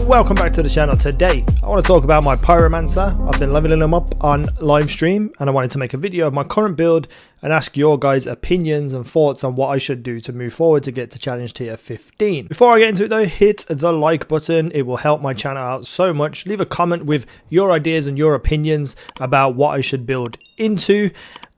welcome back to the channel. Today I want to talk about my Pyromancer. I've been leveling him up on live stream and I wanted to make a video of my current build and ask your guys' opinions and thoughts on what I should do to move forward to get to challenge tier 15. Before I get into it though, hit the like button. It will help my channel out so much. Leave a comment with your ideas and your opinions about what I should build into.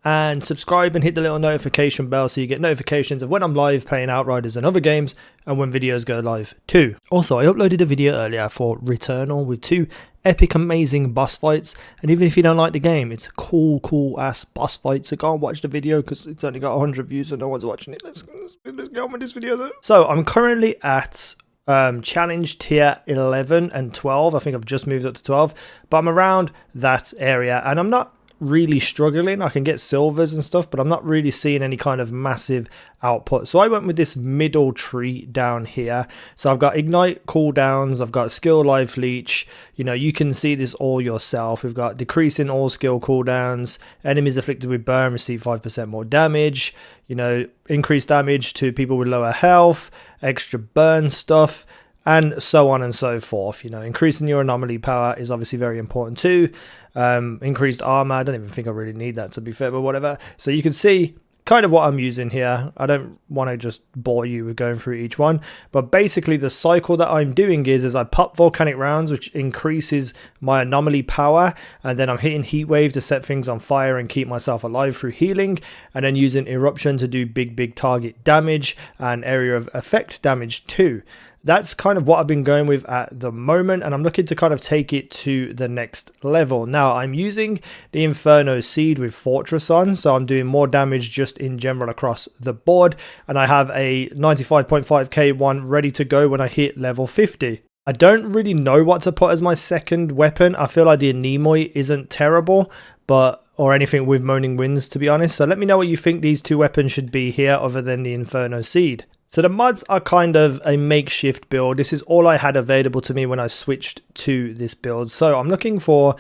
And subscribe and hit the little notification bell so you get notifications of when I'm live playing Outriders and other games and when videos go live too. Also, I uploaded a video earlier for Returnal with 2 epic amazing boss fights, and even if you don't like the game, it's a cool ass boss fight, so go and watch the video because it's only got 100 views so no one's watching it. Let's get on with this video though. So I'm currently at challenge tier 11 and 12. I think I've just moved up to 12, but I'm around that area and I'm not really struggling. I can get silvers and stuff, but I'm not really seeing any kind of massive output. So I went with this middle tree down here. So I've got ignite cooldowns, I've got skill life leech. You know, you can see this all yourself. We've got decreasing all skill cooldowns, enemies afflicted with burn receive 5% more damage, you know, increased damage to people with lower health, extra burn stuff, and so on and so forth. You know, increasing your anomaly power is obviously very important too. Increased armor, I don't even think I really need that to be fair, but whatever. So you can see kind of what I'm using here. I don't want to just bore you with going through each one, but basically the cycle that I'm doing is I pop volcanic rounds, which increases my anomaly power, and then I'm hitting heat wave to set things on fire and keep myself alive through healing, and then using eruption to do big target damage and area of effect damage too. That's kind of what I've been going with at the moment, and I'm looking to kind of take it to the next level. Now, I'm using the Inferno Seed with Fortress on, so I'm doing more damage just in general across the board, and I have a 95.5k one ready to go when I hit level 50. I don't really know what to put as my second weapon. I feel like the Anemoi isn't terrible, or anything with Moaning Winds, to be honest. So let me know what you think these 2 weapons should be here other than the Inferno Seed. So the mods are kind of a makeshift build. This is all I had available to me when I switched to this build. So I'm looking for,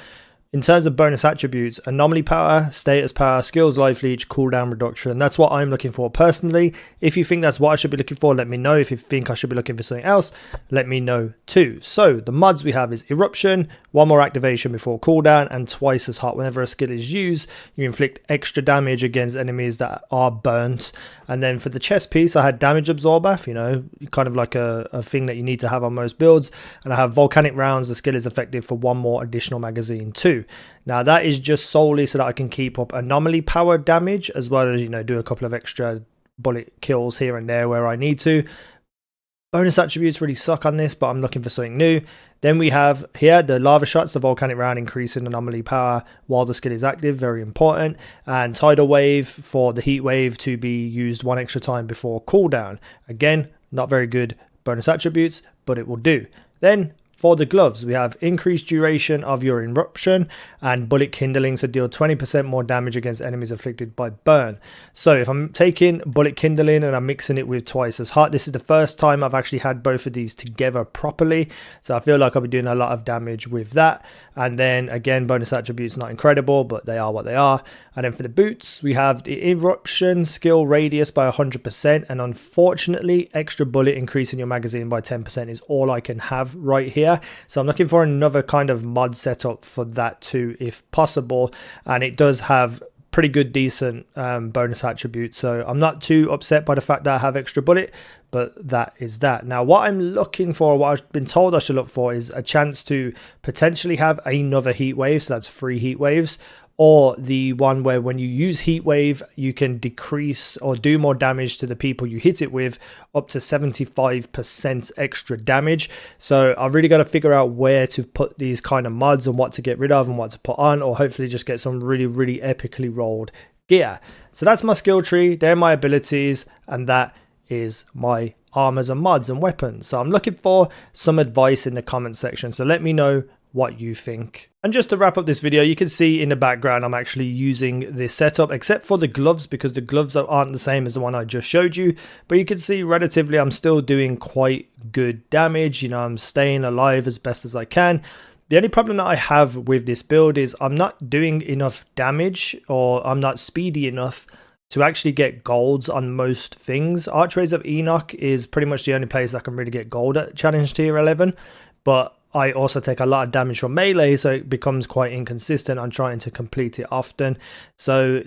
in terms of bonus attributes, anomaly power, status power, skills life leech, cooldown reduction. That's what I'm looking for personally. If you think that's what I should be looking for, let me know. If you think I should be looking for something else, let me know too. So the mods we have is eruption, 1 more activation before cooldown, and twice as hot. Whenever a skill is used, you inflict extra damage against enemies that are burnt. And then for the chest piece, I had damage absorber, you know, kind of like a thing that you need to have on most builds. And I have volcanic rounds. The skill is effective for 1 more additional magazine too. Now that is just solely so that I can keep up anomaly power damage, as well as, you know, do a couple of extra bullet kills here and there where I need to. Bonus attributes really suck on this, but I'm looking for something new. Then we have here the lava shots, the volcanic round, increasing anomaly power while the skill is active, very important. And tidal wave for the heat wave to be used 1 extra time before cooldown. Again, not very good bonus attributes, but it will do. Then for the gloves, we have increased duration of your eruption and bullet kindling, so deal 20% more damage against enemies afflicted by burn. So if I'm taking bullet kindling and I'm mixing it with twice as hot, this is the first time I've actually had both of these together properly. So I feel like I'll be doing a lot of damage with that. And then again, bonus attributes not incredible, but they are what they are. And then for the boots, we have the eruption skill radius by 100%, and unfortunately, extra bullet increasing your magazine by 10% is all I can have right here. So I'm looking for another kind of mod setup for that too, if possible. And it does have pretty good, decent bonus attributes. So I'm not too upset by the fact that I have extra bullet, but that is that. Now, what I'm looking for, what I've been told I should look for, is a chance to potentially have another heat wave. So that's 3 heat waves. Or the one where when you use heat wave, you can decrease or do more damage to the people you hit it with, up to 75% extra damage. So I've really got to figure out where to put these kind of mods and what to get rid of and what to put on, or hopefully just get some really epically rolled gear. So that's my skill tree, they're my abilities, and that is my armors and mods and weapons. So I'm looking for some advice in the comment section, so let me know what you think. And just to wrap up this video, you can see in the background I'm actually using this setup, except for the gloves, because the gloves aren't the same as the one I just showed you. But you can see relatively I'm still doing quite good damage. You know, I'm staying alive as best as I can. The only problem that I have with this build is I'm not doing enough damage, or I'm not speedy enough to actually get golds on most things. Archways of Enoch is pretty much the only place I can really get gold at challenge tier 11. But I also take a lot of damage from melee, so it becomes quite inconsistent on trying to complete it often. So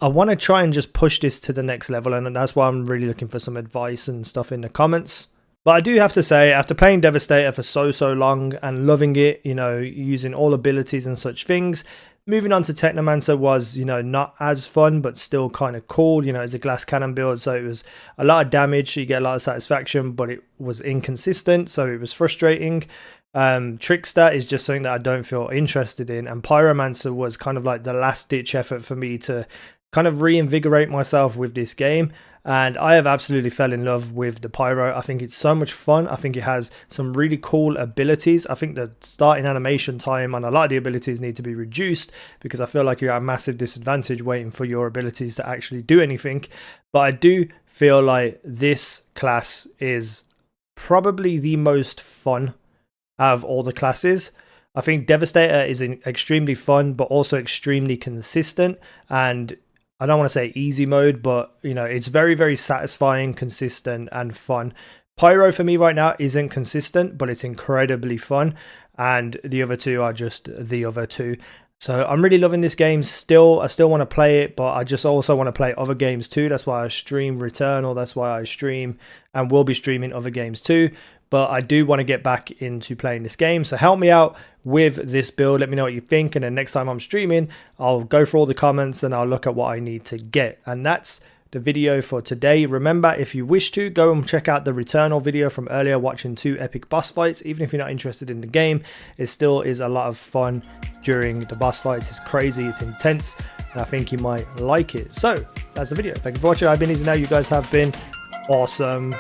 I want to try and just push this to the next level, and that's why I'm really looking for some advice and stuff in the comments. But I do have to say, after playing Devastator for so long and loving it, you know, using all abilities and such things, moving on to Technomancer was, you know, not as fun, but still kind of cool. You know, it's a glass cannon build, so it was a lot of damage, so you get a lot of satisfaction, but it was inconsistent, so it was frustrating. Trickster is just something that I don't feel interested in, and Pyromancer was kind of like the last ditch effort for me to kind of reinvigorate myself with this game. And I have absolutely fell in love with the Pyro. I think it's so much fun. I think it has some really cool abilities. I think the starting animation time on a lot of the abilities need to be reduced, because I feel like you're at a massive disadvantage waiting for your abilities to actually do anything. But I do feel like this class is probably the most fun out of all the classes. I think Devastator is extremely fun, but also extremely consistent, and I don't want to say easy mode, but you know, it's very satisfying, consistent, and fun. Pyro for me right now isn't consistent, but it's incredibly fun, and the other two are just the other two. So I'm really loving this game still. I still want to play it, but I just also want to play other games too. That's why I stream Returnal, that's why I stream and will be streaming other games too. But I do want to get back into playing this game, so help me out with this build. Let me know what you think, and then next time I'm streaming, I'll go through all the comments and I'll look at what I need to get. And that's the video for today. Remember, if you wish to, go and check out the Returnal video from earlier, watching 2 epic boss fights. Even if you're not interested in the game, it still is a lot of fun during the boss fights. It's crazy, it's intense, and I think you might like it. So that's the video. Thank you for watching. I've been easynow. You guys have been awesome.